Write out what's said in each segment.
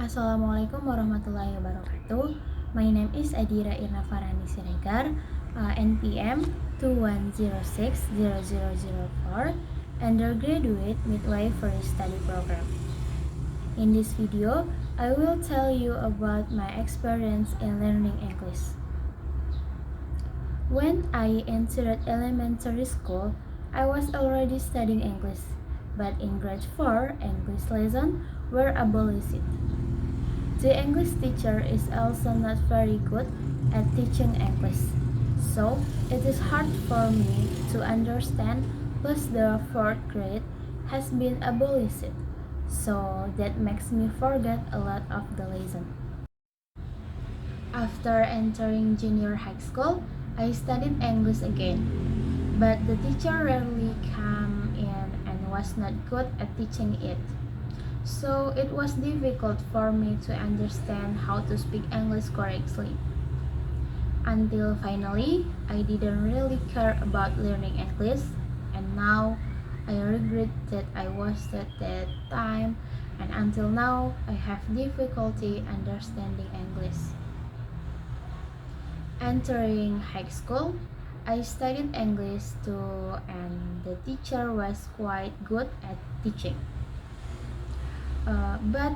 Assalamualaikum warahmatullahi wabarakatuh. My name is Adira Irna Farani Siregar, NPM 21060004, undergraduate midwifery study program. In this video, I will tell you about my experience in learning English. When I entered elementary school, I was already studying English, but in grade 4, English lessons were abolished. The English teacher is also not very good at teaching English, so it is hard for me to understand. Plus, the fourth grade has been abolished, so that makes me forget a lot of the lesson. After entering junior high school, I studied English again, but the teacher rarely came in and was not good at teaching it. So it was difficult for me to understand how to speak English correctly. Until finally, I didn't really care about learning English, and now I regret that I wasted that time, and until now, I have difficulty understanding English. Entering high school, I studied English too, and the teacher was quite good at teaching. But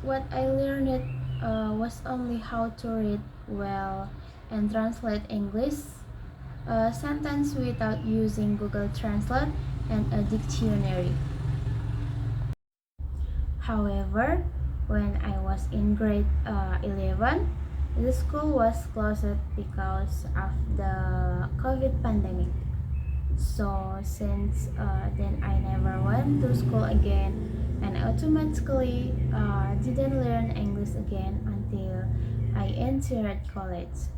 what I learned was only how to read well and translate English sentence without using Google Translate and a dictionary. However, when I was in grade 11, the school was closed because of the COVID pandemic. So since then I never went to school again and automatically didn't learn English again until I entered college.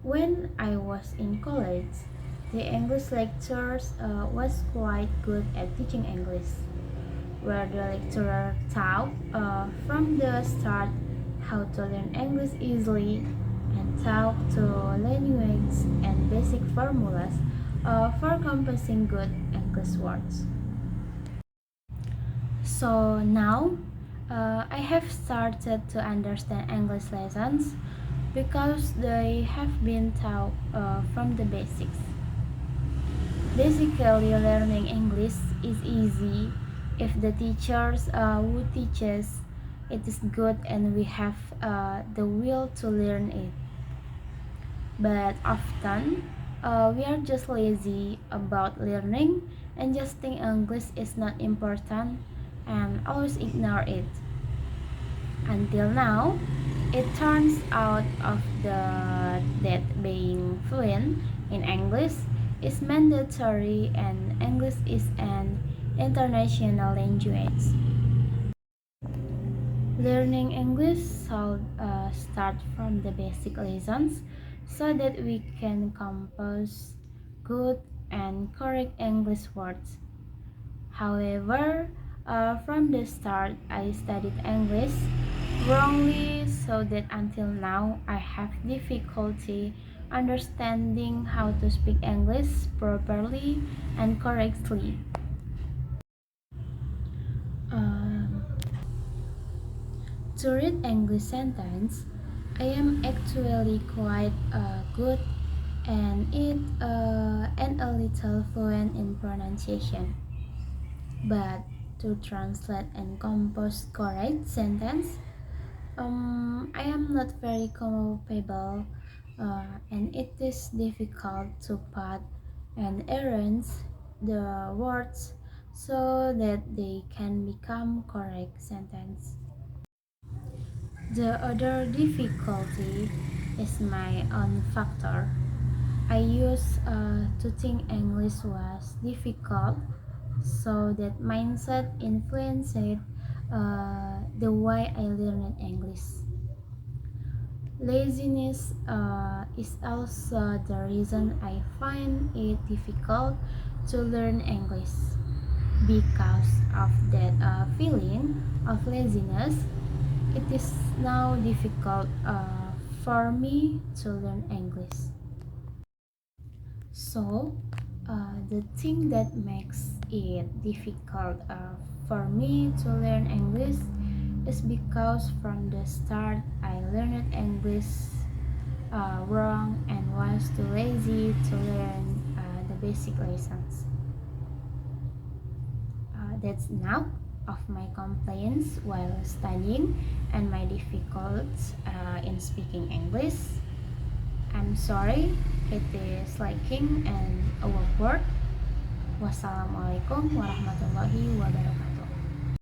When I was in college, the English lecturers was quite good at teaching English, where the lecturer taught from the start how to learn English easily and taught to language and basic formulas for composing good English words. So now I have started to understand English lessons because they have been taught from the basics. Basically, learning English is easy if the teachers who teaches it is good and we have the will to learn it. But often we are just lazy about learning and just think English is not important and always ignore it. Until now, it turns out that being fluent in English is mandatory and English is an international language. Learning English should start from the basic lessons so that we can compose good and correct English words. However, from the start, I studied English wrongly so that until now I have difficulty understanding how to speak English properly and correctly. Um, to read English sentence, I am actually quite good and a little fluent in pronunciation. But to translate and compose correct sentence, I am not very capable, and it is difficult to put and arrange the words so that they can become correct sentence. The other difficulty is my own factor. I used to think English was difficult, so that mindset influenced the way I learned English. Laziness is also the reason I find it difficult to learn English. Because of that feeling of laziness, it is now difficult for me to learn English. So, the thing that makes it difficult for me to learn English is because from the start I learned English wrong and was too lazy to learn the basic lessons. That's enough of my complaints while studying and my difficulties in speaking English. I'm sorry, it is lacking and awkward. Wassalamualaikum warahmatullahi wabarakatuh.